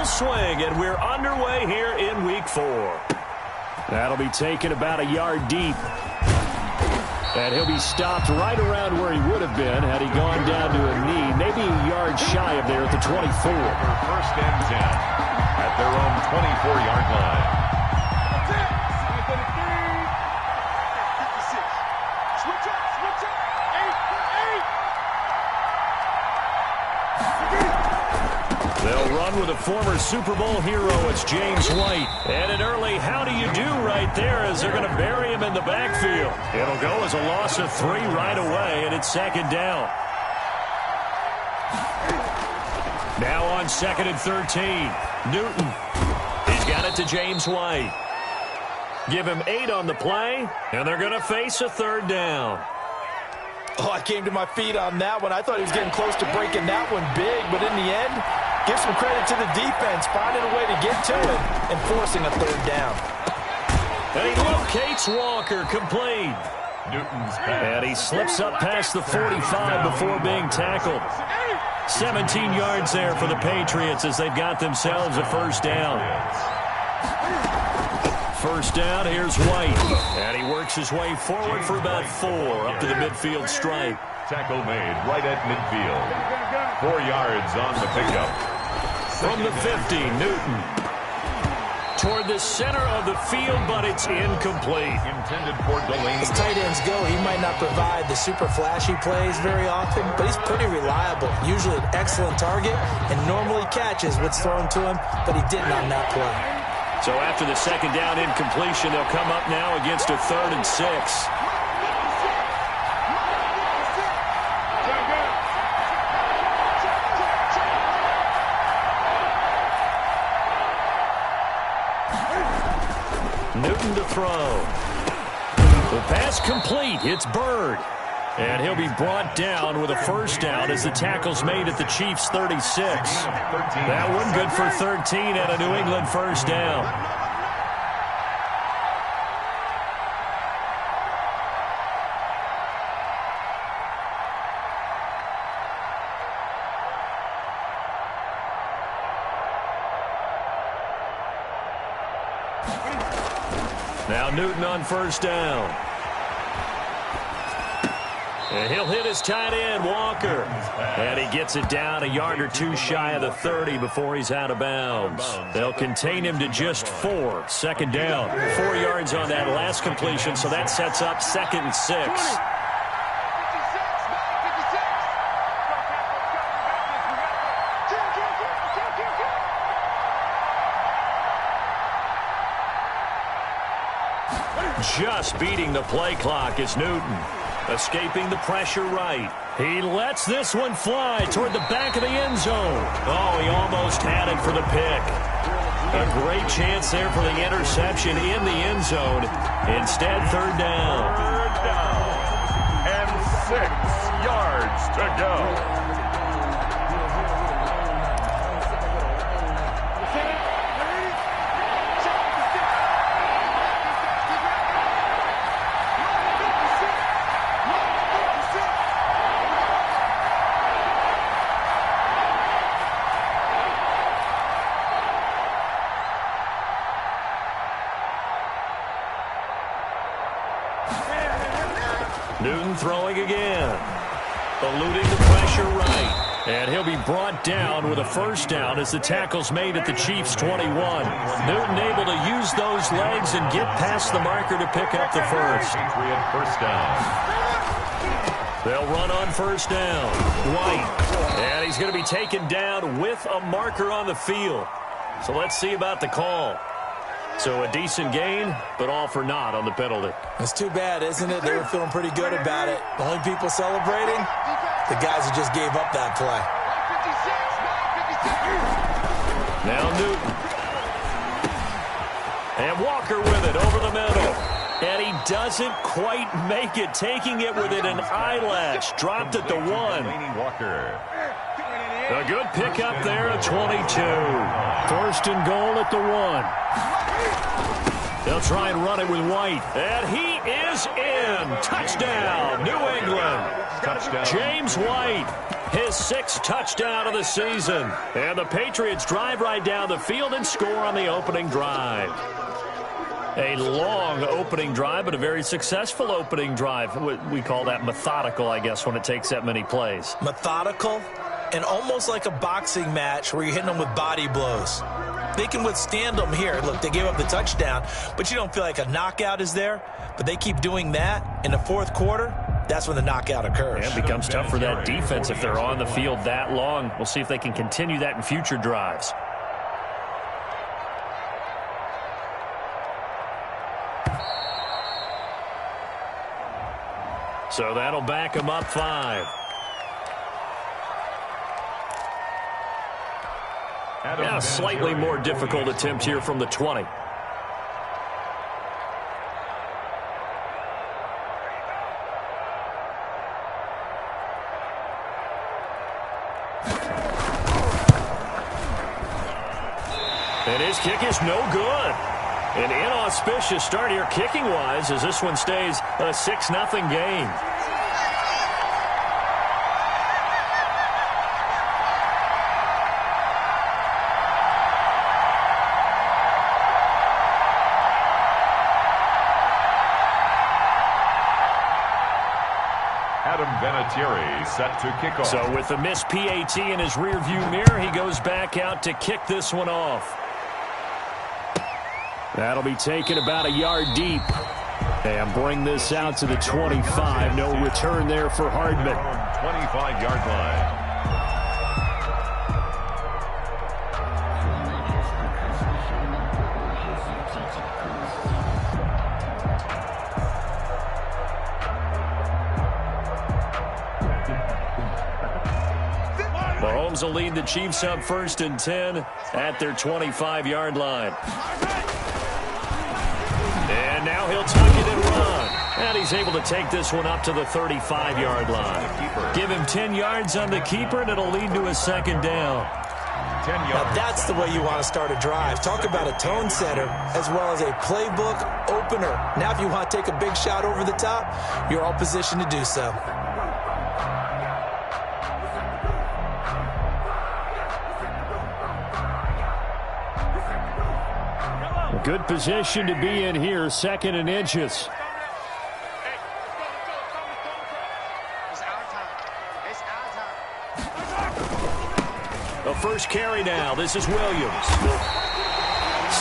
swing, and we're underway here in Week 4. That'll be taken about a yard deep. And he'll be stopped right around where he would have been had he gone down to a knee, maybe a yard shy of there at the 24. First and 10 at their own 24-yard line. They'll run with a former Super Bowl hero. It's James White. And an early how do you do right there as they're going to bury him in the backfield. It'll go as a loss of 3 right away, and it's second down. Now on 2nd and 13. Newton. He's got it to James White. Give him 8 on the play, and they're going to face a 3rd down. Oh, I came to my feet on that one. I thought he was getting close to breaking that one big, but in the end, give some credit to the defense, finding a way to get to it and forcing a 3rd down. And he locates Walker, complete. Newton's pass. And he slips up past the 45 before being tackled. 17 yards there for the Patriots as they've got themselves a 1st down. 1st down, here's White. And he works his way forward for about 4 up to the midfield stripe. Tackle made right at midfield. 4 yards on the pickup. From the 50, Newton. Toward the center of the field, but it's incomplete. Intended for Delaney. As tight ends go, he might not provide the super flashy plays very often, but he's pretty reliable. Usually an excellent target and normally catches what's thrown to him, but he didn't on that play. So after the 2nd down incompletion, they'll come up now against a 3rd and 6. Newton to throw. The pass complete. It's Bird. And he'll be brought down with a 1st down as the tackle's made at the Chiefs' 36. That one good for 13 and a New England 1st down. Now Newton on 1st down. And he'll hit his tight end, Walker. And he gets it down a yard or 2 shy of the 30 before he's out of bounds. They'll contain him to just 4. 2nd down. 4 yards on that last completion, so that sets up 2nd and 6. Just beating the play clock is Newton. Escaping the pressure right. He lets this one fly toward the back of the end zone. Oh, he almost had it for the pick. A great chance there for the interception in the end zone. Instead, 3rd down. 3rd down. And 6 yards to go. Newton throwing again. Eluding the pressure right. And he'll be brought down with a 1st down as the tackle's made at the Chiefs' 21. Newton able to use those legs and get past the marker to pick up the 1st. Patriot 1st down. They'll run on 1st down. White. And he's going to be taken down with a marker on the field. So let's see about the call. So a decent gain, but all for naught on the penalty. It's too bad, isn't it? They were feeling pretty good about it. The only people celebrating, the guys who just gave up that play. Now Newton. And Walker with it over the middle. And he doesn't quite make it, taking it within an eyelash. Dropped at the 1. Walker. A good pickup there at 22. 1st and goal at the 1. They'll try and run it with White. And he is in. Touchdown, New England. Touchdown. James White. His 6th touchdown of the season. And the Patriots drive right down the field and score on the opening drive. A long opening drive, but a very successful opening drive. We call that methodical, I guess, when it takes that many plays. Methodical and almost like a boxing match where you're hitting them with body blows. They can withstand them here. Look, they gave up the touchdown, but you don't feel like a knockout is there. But they keep doing that in the fourth quarter. That's when the knockout occurs. And it becomes tough for that defense if they're on the field that long. We'll see if they can continue that in future drives. So that'll back them up 5. Yeah, slightly more difficult attempt here from the 20. And his kick is no good. An inauspicious start here kicking-wise as this one stays a 6-0 game. Set to kick off. So with the missed PAT in his rearview mirror, he goes back out to kick this one off. That'll be taken about a yard deep. And bring this out to the 25. No return there for Hardman. 25-yard line. Mahomes will lead the Chiefs up 1st and 10 at their 25-yard line. And now he'll tuck it and run. And he's able to take this one up to the 35-yard line. Give him 10 yards on the keeper, and it'll lead to a 2nd down. Now that's the way you want to start a drive. Talk about a tone setter as well as a playbook opener. Now if you want to take a big shot over the top, you're all positioned to do so. Good position to be in here, 2nd and inches. The first carry now. This is Williams.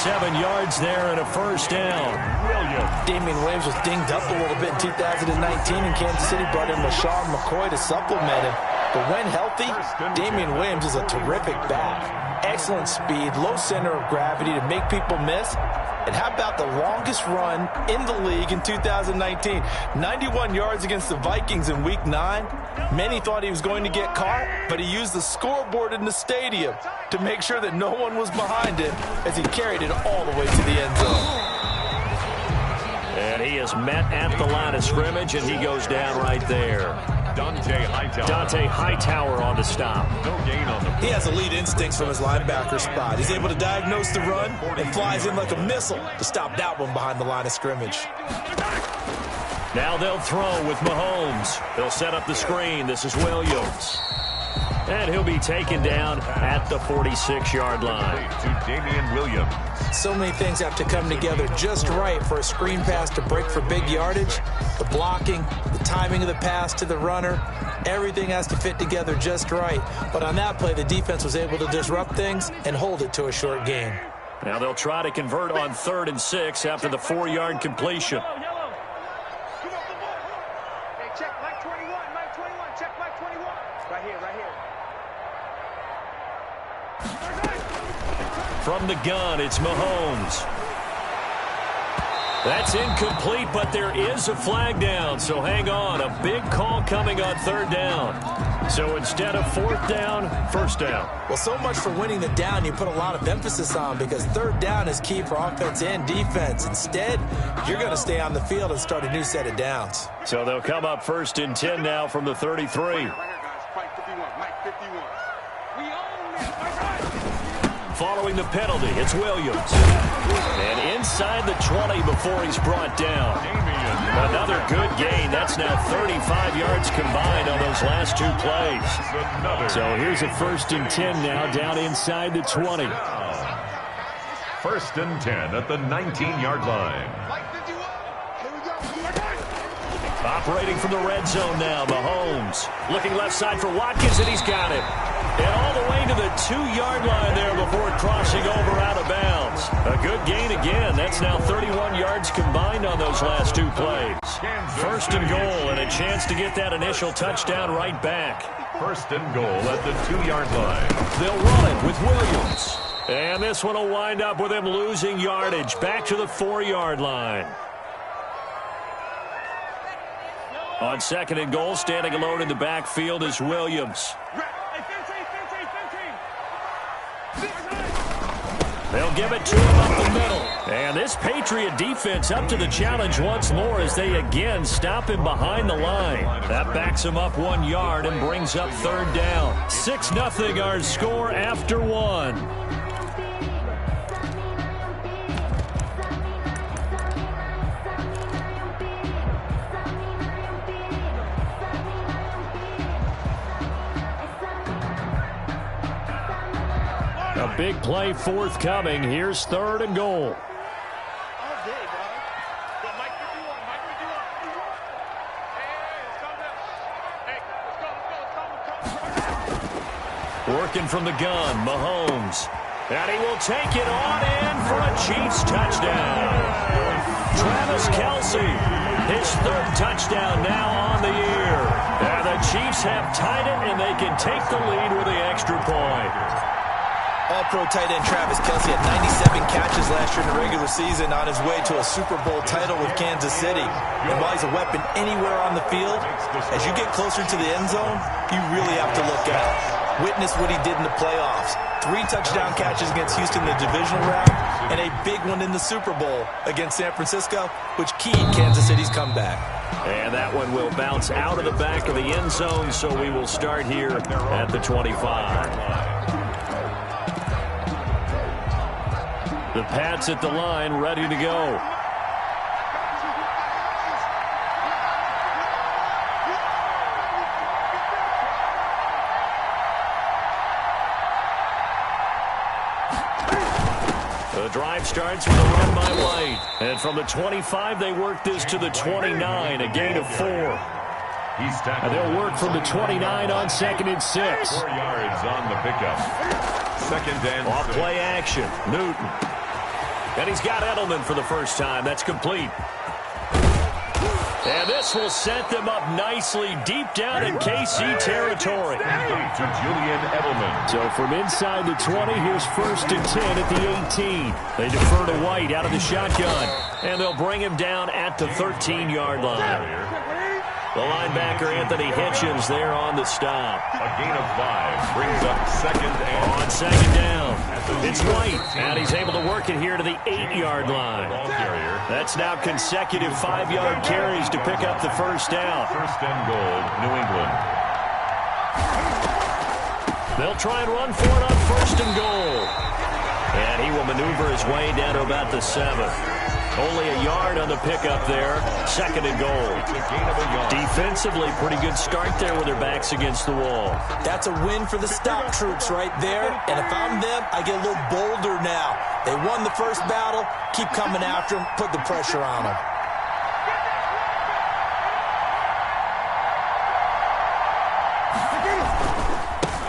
7 yards there and a 1st down. Damian Williams was dinged up a little bit in 2019 in Kansas City. Brought in LaShawn McCoy to supplement him. But when healthy, Damian Williams is a terrific back. Excellent speed, low center of gravity to make people miss. And how about the longest run in the league in 2019? 91 yards against the Vikings in Week 9. Many thought he was going to get caught, but he used the scoreboard in the stadium to make sure that no one was behind him as he carried it all the way to the end zone. And he is met at the line of scrimmage, and he goes down right there. Dante Hightower on the stop. No gain on the He has elite instincts from his linebacker spot. He's able to diagnose the run and flies in like a missile to stop that one behind the line of scrimmage. Now they'll throw with Mahomes. They'll set up the screen. This is Williams. And he'll be taken down at the 46-yard line. To Damian Williams. So many things have to come together just right for a screen pass to break for big yardage. The blocking, the timing of the pass to the runner, everything has to fit together just right. But on that play, the defense was able to disrupt things and hold it to a short gain. Now they'll try to convert on 3rd and 6 after the 4-yard completion. From the gun, it's Mahomes. That's incomplete, but there is a flag down, so hang on. A big call coming on 3rd down. So instead of 4th down, 1st down. Well, so much for winning the down you put a lot of emphasis on because 3rd down is key for offense and defense. Instead, you're going to stay on the field and start a new set of downs. So they'll come up 1st and 10 now from the 33. following the penalty. It's Williams. And inside the 20 before he's brought down. Another good gain. That's now 35 yards combined on those last 2 plays. So here's a 1st and 10 now, down inside the 20. 1st and 10 at the 19-yard line. Operating from the red zone now, Mahomes. Looking left side for Watkins, and he's got it. And all the way to the 2-yard line there before crossing over out of bounds. A good gain again. That's now 31 yards combined on those last 2 plays. 1st and goal, and a chance to get that initial touchdown right back. 1st and goal at the 2-yard line. They'll run it with Williams. And this one will wind up with him losing yardage. Back to the 4-yard line. On 2nd and goal, standing alone in the backfield is Williams. They'll give it to him up the middle. And this Patriot defense up to the challenge once more as they again stop him behind the line. That backs him up 1 yard and brings up 3rd down. 6-0 our score after 1. A big play forthcoming. Here's 3rd and goal. Working from the gun, Mahomes. And he will take it on in for a Chiefs touchdown. Travis Kelce, his 3rd touchdown now on the year. And the Chiefs have tied it, and they can take the lead with the extra point. All-pro tight end Travis Kelce had 97 catches last year in the regular season on his way to a Super Bowl title with Kansas City. And while he's a weapon anywhere on the field, as you get closer to the end zone, you really have to look out. Witness what he did in the playoffs. 3 touchdown catches against Houston in the divisional round, and a big one in the Super Bowl against San Francisco, which keyed Kansas City's comeback. And that one will bounce out of the back of the end zone, so we will start here at the 25. The Pats at the line, ready to go. The drive starts with a run by White. And from the 25, they work this to the 29, a gain of 4. And they'll work from the 29 on 2nd and 6. 4 yards on the pickup. 2nd and off play action, Newton. And he's got Edelman for the first time. That's complete. And this will set them up nicely deep down in KC territory. To Julian Edelman. So from inside the 20, here's 1st and 10 at the 18. They defer to White out of the shotgun. And they'll bring him down at the 13-yard line. The linebacker, Anthony Hitchens, there on the stop. A gain of 5 brings up 2nd and... On 2nd down, it's White, and he's able to work it here to the 8-yard line. That's now consecutive 5-yard carries to pick up the 1st down. 1st and goal, New England. They'll try and run for it on 1st and goal. And he will maneuver his way down to about the 7. Only a yard on the pickup there. 2nd and goal. Defensively, pretty good start there with their backs against the wall. That's a win for the stop troops right there. And if I'm them, I get a little bolder now. They won the first battle. Keep coming after them. Put the pressure on them.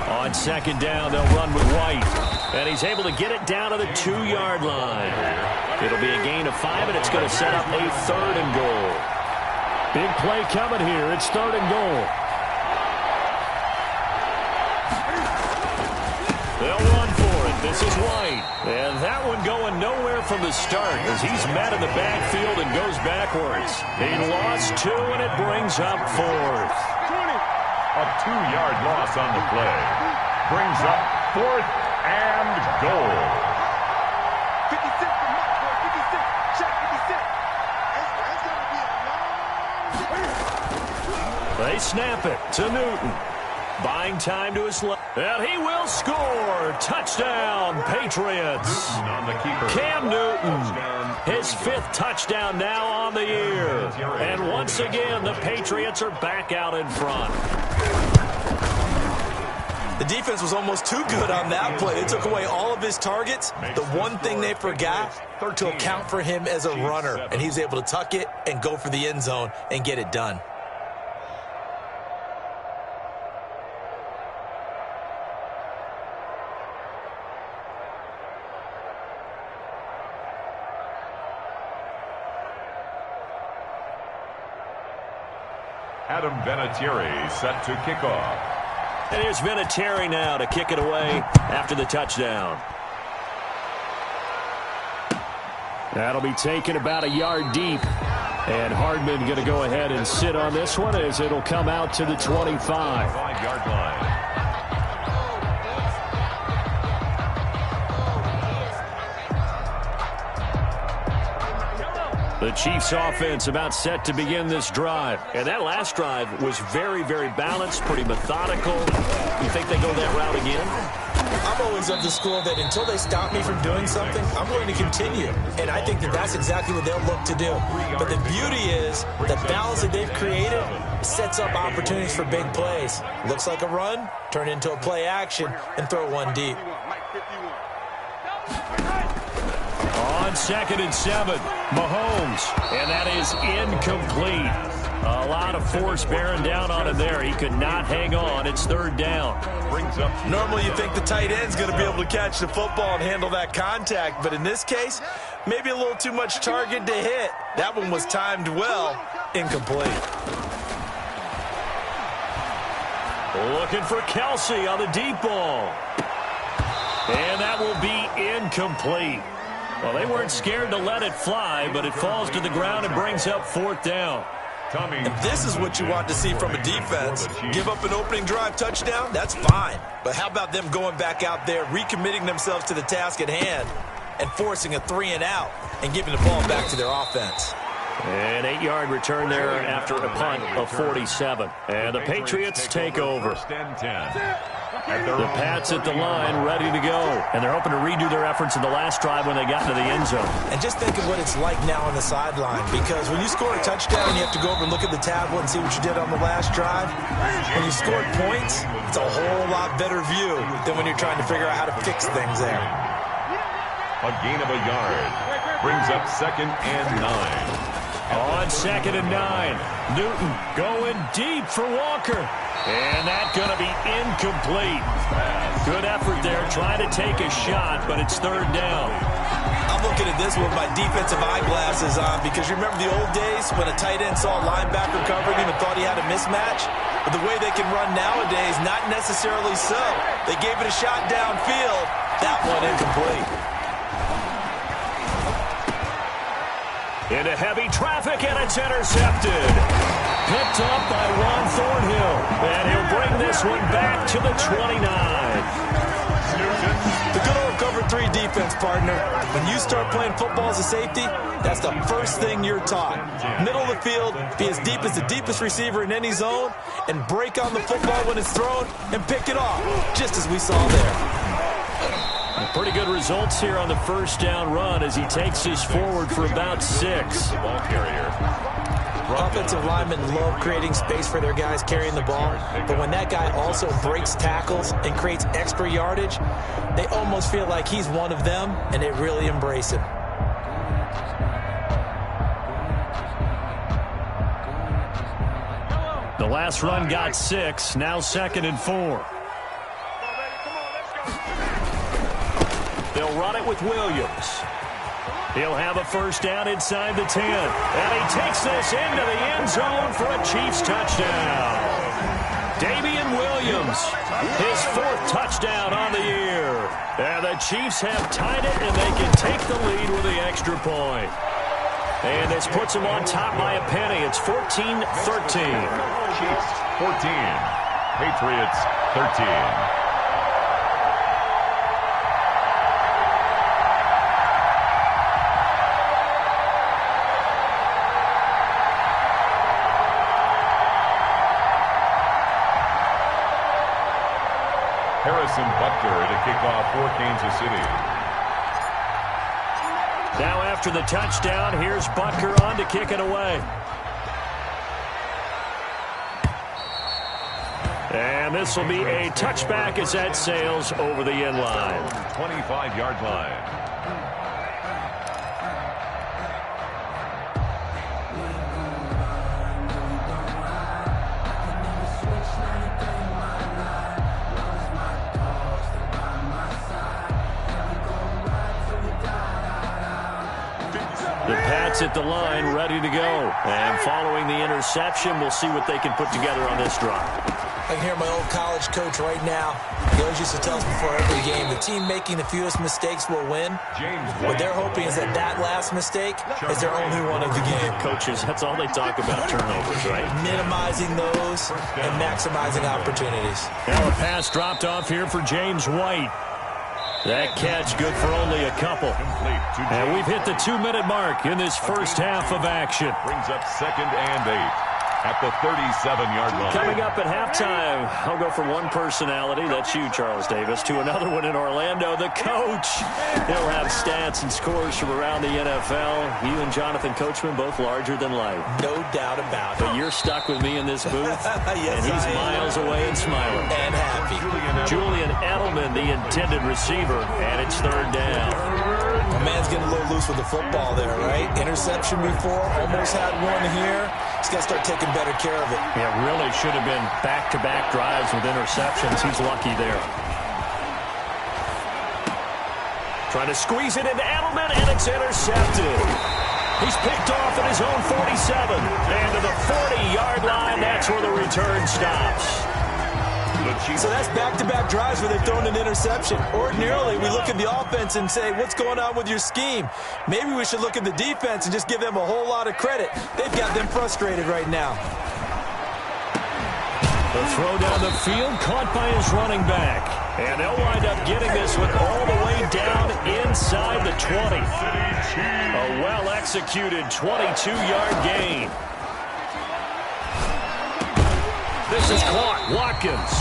On 2nd down, they'll run with White. And he's able to get it down to the 2-yard line. It'll be a gain of 5, and it's going to set up a 3rd and goal. Big play coming here. It's 3rd and goal. They'll run for it. This is White. And that one going nowhere from the start as he's met in the backfield and goes backwards. He lost 2, and it brings up 4th. A 2-yard loss on the play. Brings up 4th and goal. 56 for Mike, 56. Check 56. They snap it to Newton. Buying time to his left. And he will score. Touchdown, Patriots. On the keeper. Cam Newton, his 5th touchdown now on the year. And once again, the Patriots are back out in front. The defense was almost too good on that play. They took away all of his targets. The one thing they forgot, to account for him as a runner. And he was able to tuck it and go for the end zone and get it done. Adam Vinatieri set to kick off. And here's Vinatieri now to kick it away after the touchdown. That'll be taken about a yard deep. And Hardman going to go ahead and sit on this one as it'll come out to the 25. 5-yard line. The Chiefs offense about set to begin this drive. And that last drive was very, very balanced, pretty methodical. You think they go that route again? I'm always of the school that until they stop me from doing something, I'm going to continue. And I think that that's exactly what they'll look to do. But the beauty is the balance that they've created sets up opportunities for big plays. Looks like a run, turn into a play action, and throw one deep. On 2nd and 7, Mahomes, and that is incomplete. A lot of force bearing down on him there. He could not hang on. It's 3rd down. Normally you think the tight end's going to be able to catch the football and handle that contact, but in this case, maybe a little too much target to hit. That one was timed well, incomplete. Looking for Kelsey on the deep ball. And that will be incomplete. Well, they weren't scared to let it fly, but it falls to the ground and brings up 4th down. And this is what you want to see from a defense. Give up an opening drive touchdown, that's fine. But how about them going back out there, recommitting themselves to the task at hand, and forcing a 3-and-out and giving the ball back to their offense. An 8-yard return there after a punt of 47. And the Patriots take over. The Pats at the line, ready to go. And they're hoping to redo their efforts in the last drive when they got into the end zone. And just think of what it's like now on the sideline. Because when you score a touchdown, you have to go over and look at the tablet and see what you did on the last drive. When you scored points, it's a whole lot better view than when you're trying to figure out how to fix things there. A gain of a yard. Brings up 2nd and 9. On 2nd and 9, Newton going deep for Walker. And that's going to be incomplete. Good effort there, trying to take a shot, but it's 3rd down. I'm looking at this with my defensive eyeglasses on because you remember the old days when a tight end saw a linebacker covering him and thought he had a mismatch? But the way they can run nowadays, not necessarily so. They gave it a shot downfield. That one incomplete. Into heavy traffic, and it's intercepted. Picked up by Ron Thornhill. And he'll bring this one back to the 29. The good old cover 3 defense, partner. When you start playing football as a safety, that's the first thing you're taught. Middle of the field, be as deep as the deepest receiver in any zone, and break on the football when it's thrown, and pick it off, just as we saw there. Pretty good results here on the 1st down run as he takes us forward for about 6. Ball carrier. Offensive linemen love creating space for their guys carrying the ball, but when that guy also breaks tackles and creates extra yardage, they almost feel like he's one of them, and they really embrace him. The last run got 6, now 2nd and 4. They'll run it with Williams. He'll have a 1st down inside the 10. And he takes this into the end zone for a Chiefs touchdown. Damian Williams, his 4th touchdown on the year. And the Chiefs have tied it, and they can take the lead with the extra point. And this puts them on top by a penny. It's 14-13. Chiefs 14. Patriots 13. Harrison Butker to kick off for Kansas City. Now after the touchdown, here's Butker on to kick it away. And this will be a touchback as that sails over the end line. 25-yard line. The Pats at the line, ready to go. And following the interception, we'll see what they can put together on this drive. I can hear my old college coach right now. He always used to tell us before every game, the team making the fewest mistakes will win. What they're hoping is that that last mistake is their only one of the game. Coaches, that's all they talk about, turnovers, right? Minimizing those and maximizing opportunities. Now a pass dropped off here for James White. That catch good for only a couple. And we've hit the 2-minute mark in this first half of action. Brings up 2nd and 8 at the 37-yard line. Coming up at halftime, I'll go from one personality, that's you, Charles Davis, to another one in Orlando, the coach. He'll have stats and scores from around the NFL. You and Jonathan Coachman, both larger than life. No doubt about it. But you're stuck with me in this booth, yes, and he's miles away and smiling. And happy. Julian Edelman, the intended receiver, and it's 3rd down. My man's getting a little loose with the football there, right? Interception before, almost had one here. He's got to start taking better care of it. Yeah, really should have been back-to-back drives with interceptions. He's lucky there. Trying to squeeze it into Edelman, and it's intercepted. He's picked off at his own 47. And to the 40-yard line, that's where the return stops. So that's back-to-back drives where they've thrown an interception. Ordinarily, we look at the offense and say, what's going on with your scheme? Maybe we should look at the defense and just give them a whole lot of credit. They've got them frustrated right now. The throw down the field, caught by his running back. And they'll wind up getting this one all the way down inside the 20. A well-executed 22-yard gain. This is caught. Watkins.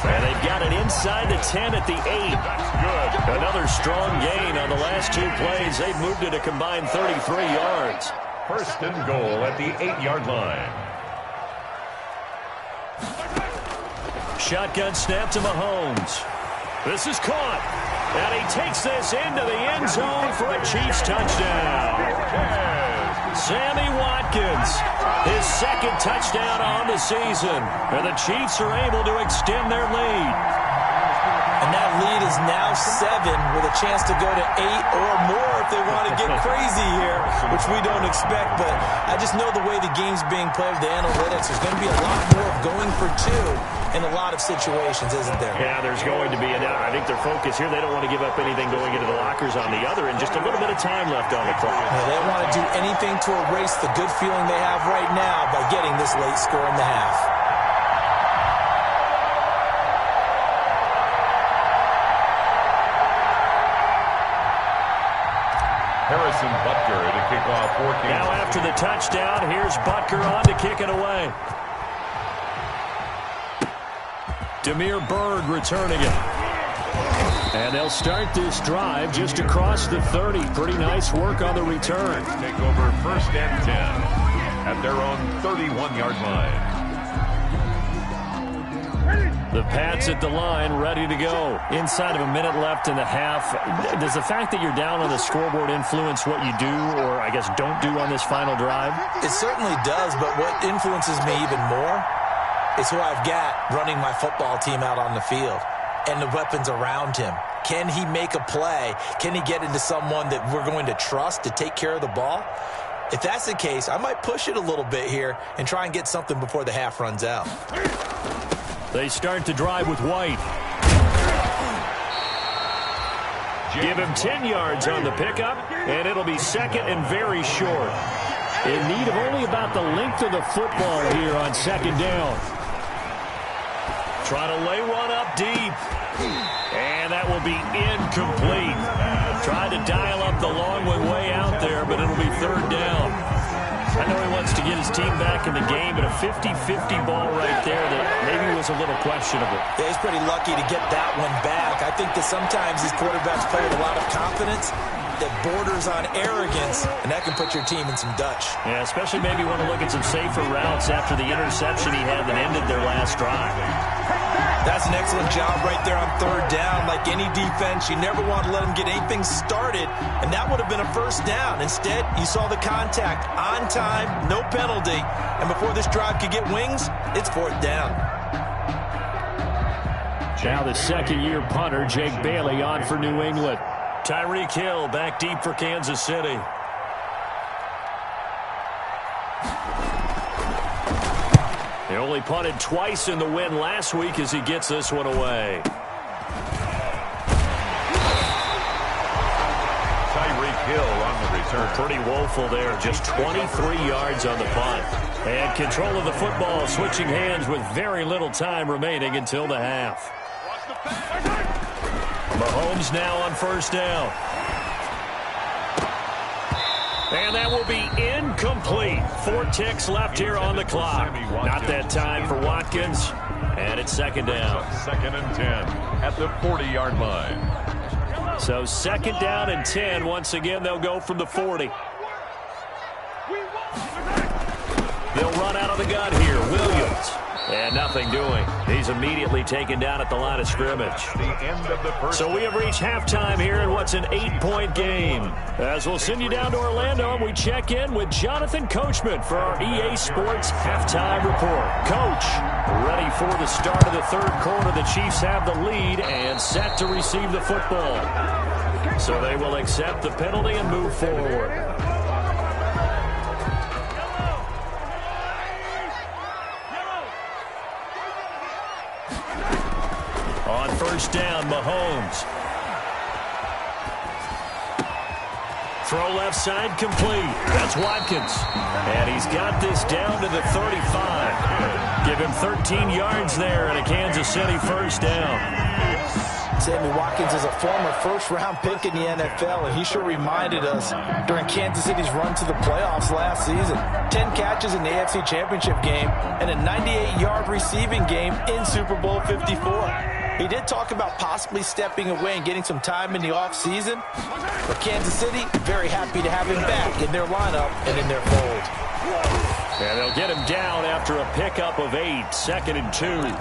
And they've got it inside the 10 at the 8. Another strong gain on the last 2 plays. They've moved it a combined 33 yards. 1st and goal at the 8-yard line. Shotgun snap to Mahomes. This is caught. And he takes this into the end zone for a Chiefs touchdown. Sammy Watkins, his 2nd touchdown on the season. And the Chiefs are able to extend their lead. And that lead is now 7 with a chance to go to 8 or more if they want to get crazy here, which we don't expect. But I just know the way the game's being played with the analytics, there's going to be a lot more of going for 2 in a lot of situations, isn't there? Yeah, there's going to be. And I think their focus here, they don't want to give up anything going into the lockers on the other, and just a little bit of time left on the clock. Yeah, they want to do anything to erase the good feeling they have right now by getting this late score in the half. Harrison Butker to kick off for Kansas. Now after the touchdown, here's Butker on to kick it away. Demir Bird returning it. And they'll start this drive just across the 30. Pretty nice work on the return. Take over 1st and 10 at their own 31-yard line. The Pats at the line, ready to go. Inside of a minute left in the half. Does the fact that you're down on the scoreboard influence what you do, or I guess don't do on this final drive? It certainly does, but what influences me even more is who I've got running my football team out on the field and the weapons around him. Can he make a play? Can he get into someone that we're going to trust to take care of the ball? If that's the case, I might push it a little bit here and try and get something before the half runs out. They start to drive with White. Give him 10 yards on the pickup, and it'll be 2nd and very short. In need of only about the length of the football here on 2nd down. Trying to lay one up deep. And that will be incomplete. Tried to dial up the long one way out there, but it'll be 3rd down. I know he wants to get his team back in the game, but a 50-50 ball right there that maybe was a little questionable. Yeah, he's pretty lucky to get that one back. I think that sometimes these quarterbacks play with a lot of confidence that borders on arrogance, and that can put your team in some Dutch. Yeah, especially maybe want to look at some safer routes after the interception he had that ended their last drive. That's an excellent job right there on third down. Like any defense, you never want to let them get anything started, and that would have been a first down. Instead, you saw the contact on time, no penalty, and before this drive could get wings, it's fourth down. Now the second-year punter, Jake Bailey, on for New England. Tyreek Hill back deep for Kansas City. He only punted twice in the win last week as he gets this one away. Tyreek Hill on the return. Pretty woeful there. Just 23 yards on the punt. And control of the football switching hands with very little time remaining until the half. Mahomes now on first down. And that will be incomplete. 4 ticks left here on the clock. Not that time for Watkins. And it's second down. Second and 10 at the 40-yard line. So second down and 10. Once again, they'll go from the 40. They'll run out of the gun here. Williams. And nothing doing. He's immediately taken down at the line of scrimmage. The end of the first. So we have reached halftime here in what's an 8-point game. As we'll send you down to Orlando, and we check in with Jonathan Coachman for our EA Sports Halftime Report. Coach, ready for the start of the third quarter. The Chiefs have the lead and set to receive the football. So they will accept the penalty and move forward. On first down, Mahomes. Throw left side complete. That's Watkins. And he's got this down to the 35. Give him 13 yards there and a Kansas City first down. Sammy Watkins is a former first-round pick in the NFL, and he sure reminded us during Kansas City's run to the playoffs last season. 10 catches in the AFC Championship game and a 98-yard receiving game in Super Bowl 54. He did talk about possibly stepping away and getting some time in the offseason, but Kansas City very happy to have him back in their lineup and in their fold. And they'll get him down after a pickup of 8, second and 2. 26,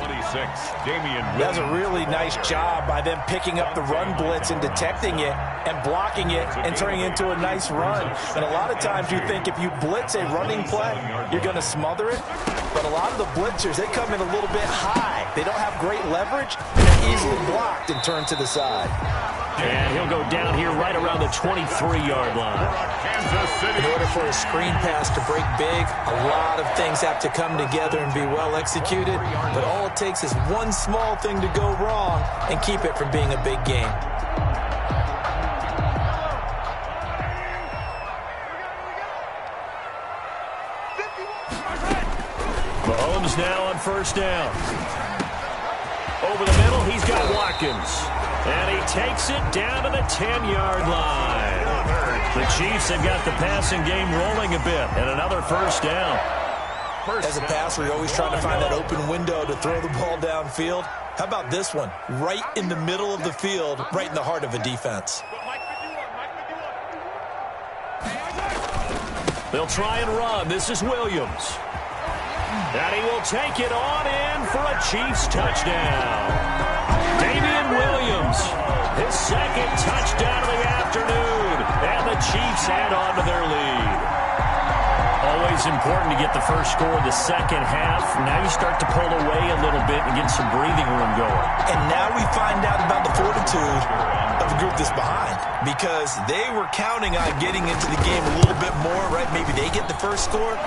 Damian Williams. That's a really nice job by them picking up the run blitz and detecting it and blocking it and turning it into a nice run. And a lot of times you think if you blitz a running play, you're going to smother it. But a lot of the blitzers, they come in a little bit high. They don't have great leverage. They're easily blocked and turned to the side. And he'll go down here right around the 23-yard line. In order for a screen pass to break big, a lot of things have to come together and be well executed. But all it takes is one small thing to go wrong and keep it from being a big game. Mahomes now on first down. Over the middle, he's got Watkins. And he takes it down to the 10-yard line. The Chiefs have got the passing game rolling a bit. And another first down. As a passer, you're always trying to find that open window to throw the ball downfield. How about this one? Right in the middle of the field, right in the heart of a defense. They'll try and run. This is Williams. And he will take it on in for a Chiefs touchdown. Damian Williams, his second touchdown of the afternoon. And the Chiefs add on to their lead. Always important to get the first score of the second half. Now you start to pull away a little bit and get some breathing room going. And now we find out about the fortitude of the group that's behind, because they were counting on getting into the game a little bit more, right? Maybe they get the first score.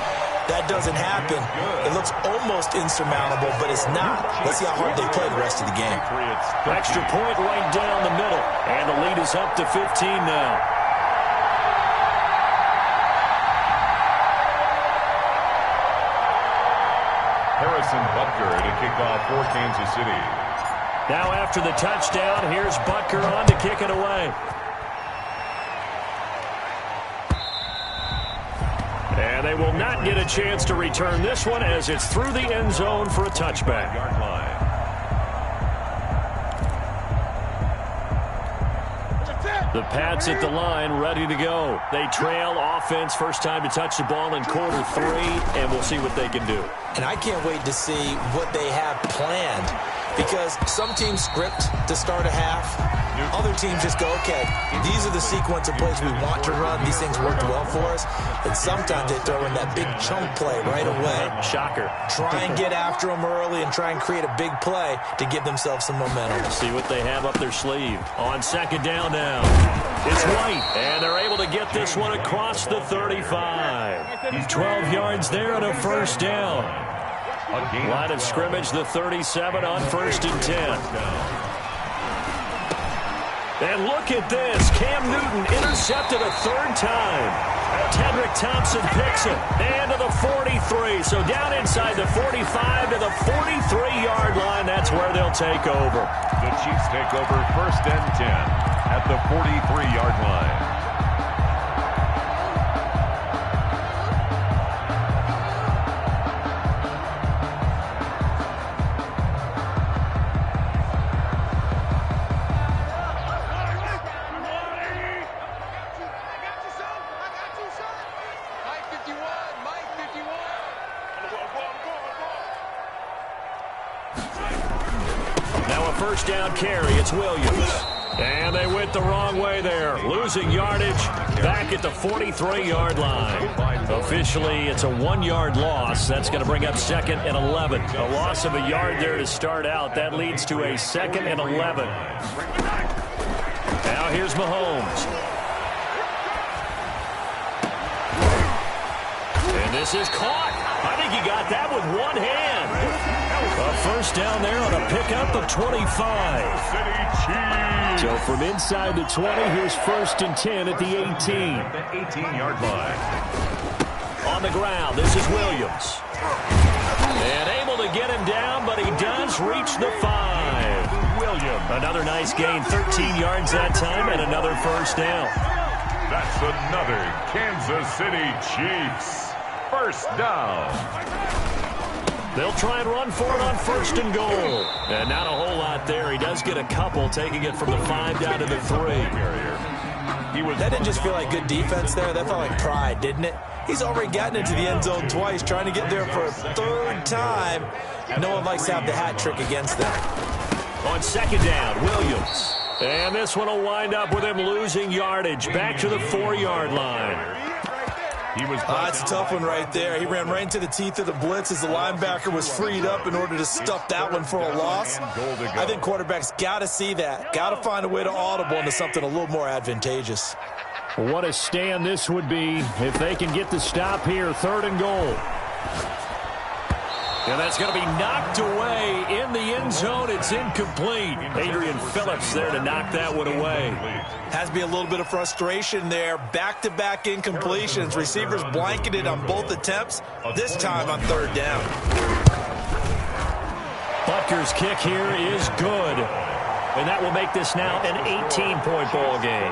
That doesn't happen. It looks almost insurmountable, but it's not. Let's see how hard they play the rest of the game. Extra point right down the middle. And the lead is up to 15 now. Harrison Butker to kick off for Kansas City. Now after the touchdown, here's Butker on to kick it away. And And they will not get a chance to return this one as it's through the end zone for a touchback. Yard line. The Pats at the line, ready to go. They trail offense, first time to touch the ball in quarter 3, and we'll see what they can do. And I can't wait to see what they have planned, because some teams script to start a half. Other teams just go, okay, these are the sequence of plays we want to run. These things worked well for us. And sometimes they throw in that big chunk play right away. Shocker. Try and get after them early and try and create a big play to give themselves some momentum. See what they have up their sleeve. On second down now, it's White, and they're able to get this one across the 35. 12 yards there and a first down. Line of scrimmage, the 37 on 1st and 10. And look at this. Cam Newton intercepted a 3rd time. Tedrick Thompson picks it. And to the 43. So down inside the 45 to the 43-yard line. That's where they'll take over. The Chiefs take over 1st and 10 at the 43-yard line. First down carry, it's Williams. And they went the wrong way there. Losing yardage back at the 43-yard line. Officially, it's a 1-yard loss. That's going to bring up 2nd and 11. A loss of a yard there to start out. That leads to a 2nd and 11. Now here's Mahomes. And this is caught. I think he got that with one hand. A first down there on a pickup of 25. So from inside the 20, here's 1st and 10 at the 18. The 18-yard line. On the ground, this is Williams. And able to get him down, but he does reach the 5. Williams. Another nice gain, 13 yards that time, and another first down. That's another Kansas City Chiefs first down. They'll try and run for it on 1st and goal. And not a whole lot there. He does get a couple, taking it from the 5 down to the 3. That didn't just feel like good defense there. That felt like pride, didn't it? He's already gotten into the end zone twice, trying to get there for a 3rd time. No one likes to have the hat trick against them. On 2nd down, Williams. And this one will wind up with him losing yardage. Back to the 4-yard line. It's a tough one right there. He ran right into the teeth of the blitz as the linebacker was freed up in order to stuff that one for a loss. I think quarterbacks got to see that. Got to find a way to audible into something a little more advantageous. What a stand this would be if they can get the stop here. 3rd and goal. And that's going to be knocked away in the end zone. It's incomplete. Adrian Phillips there to knock that one away. Has to be a little bit of frustration there. Back-to-back incompletions. Receivers blanketed on both attempts, this time on 3rd down. Butker's kick here is good. And that will make this now an 18-point ball game.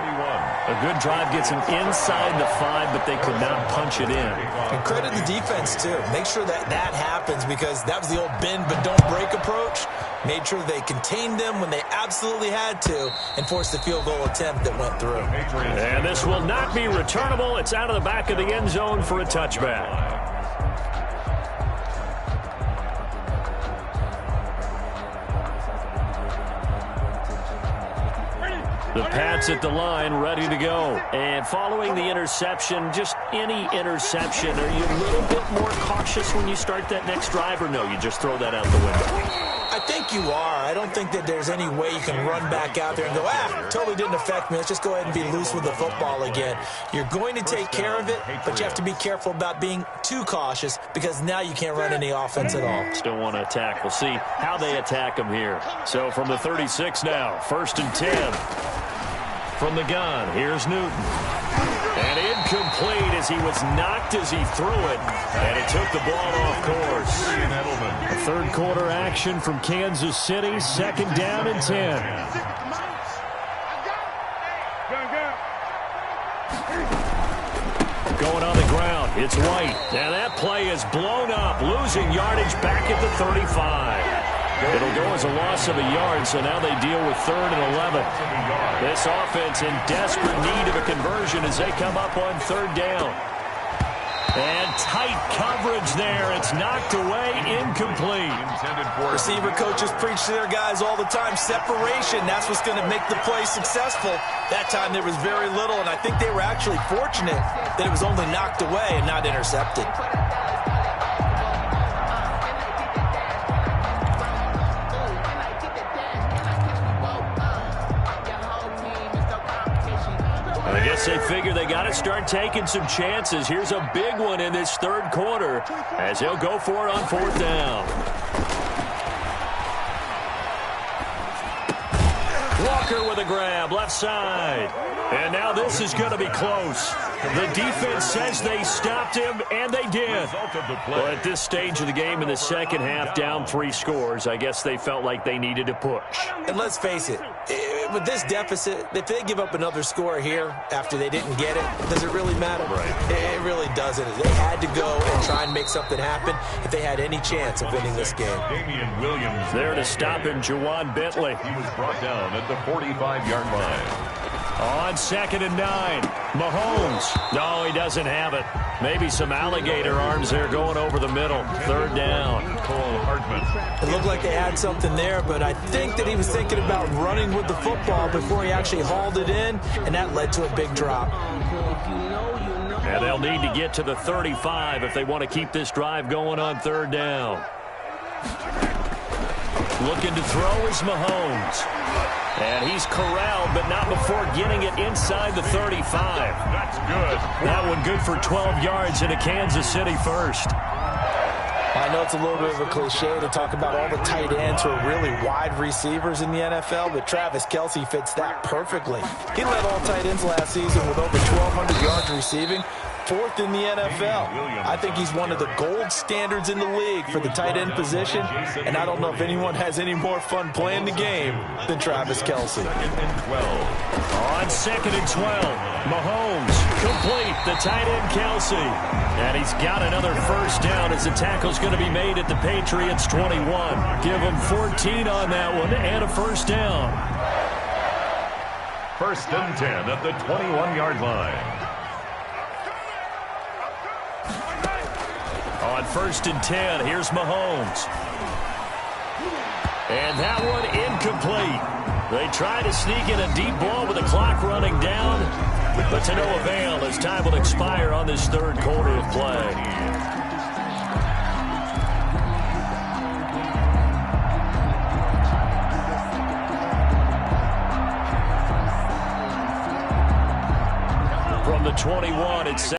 A good drive gets them inside the 5, but they could not punch it in. And credit the defense, too. Make sure that happens, because that was the old bend but don't break approach. Made sure they contained them when they absolutely had to and forced the field goal attempt that went through. And this will not be returnable. It's out of the back of the end zone for a touchback. The Pats at the line, ready to go. And following the interception, just any interception, are you a little bit more cautious when you start that next drive, or no, you just throw that out the window? I think you are. I don't think that there's any way you can run back out there and go, totally didn't affect me. Let's just go ahead and be loose with the football again. You're going to take care of it, but you have to be careful about being too cautious, because now you can't run any offense at all. Still want to attack. We'll see how they attack them here. So from the 36 now, 1st and 10. From the gun, here's Newton. And incomplete as he was knocked as he threw it. And it took the ball off course. A 3rd quarter action from Kansas City. 2nd down and 10. Going on the ground. It's White. And that play is blown up, losing yardage back at the 35. It'll go as a loss of a yard, so now they deal with 3rd and 11. This offense in desperate need of a conversion as they come up on 3rd down. And tight coverage there. It's knocked away, incomplete. Receiver coaches preach to their guys all the time. Separation, that's what's going to make the play successful. That time there was very little, and I think they were actually fortunate that it was only knocked away and not intercepted. I guess they figure they got to start taking some chances. Here's a big one in this 3rd quarter as he'll go for it on 4th down. Walker with a grab, left side. And now this is going to be close. The defense says they stopped him, and they did. Well, at this stage of the game in the second half, down 3 scores, I guess they felt like they needed to push. And let's face it, with this deficit, if they give up another score here after they didn't get it, does it really matter? Right. It really doesn't. They had to go and try and make something happen if they had any chance of winning this game. Damian Williams There to stop him, Juwan Bentley. He was brought down at the 45-yard line. On 2nd and 9, Mahomes. No, he doesn't have it. Maybe some alligator arms there going over the middle. 3rd down. Cole Hartman. It looked like they had something there, but I think that he was thinking about running with the football before he actually hauled it in, and that led to a big drop. And they'll need to get to the 35 if they want to keep this drive going on 3rd down. Looking to throw is Mahomes. And he's corralled, but not before getting it inside the 35. That's good. That one good for 12 yards into Kansas City first. I know it's a little bit of a cliche to talk about all the tight ends who are really wide receivers in the NFL, but Travis Kelce fits that perfectly. He led all tight ends last season with over 1,200 yards receiving, 4th in the NFL. I think he's one of the gold standards in the league for the tight end position, and I don't know if anyone has any more fun playing the game than Travis Kelce. On 2nd and 12, Mahomes complete, the tight end Kelce. And he's got another 1st down as the tackle's going to be made at the Patriots 21. Give him 14 on that one and a 1st down. 1st and 10 at the 21-yard line. On 1st and 10, here's Mahomes. And that one incomplete. They try to sneak in a deep ball with the clock running down, but to no avail as time will expire on this 3rd quarter of play. From the 21, it's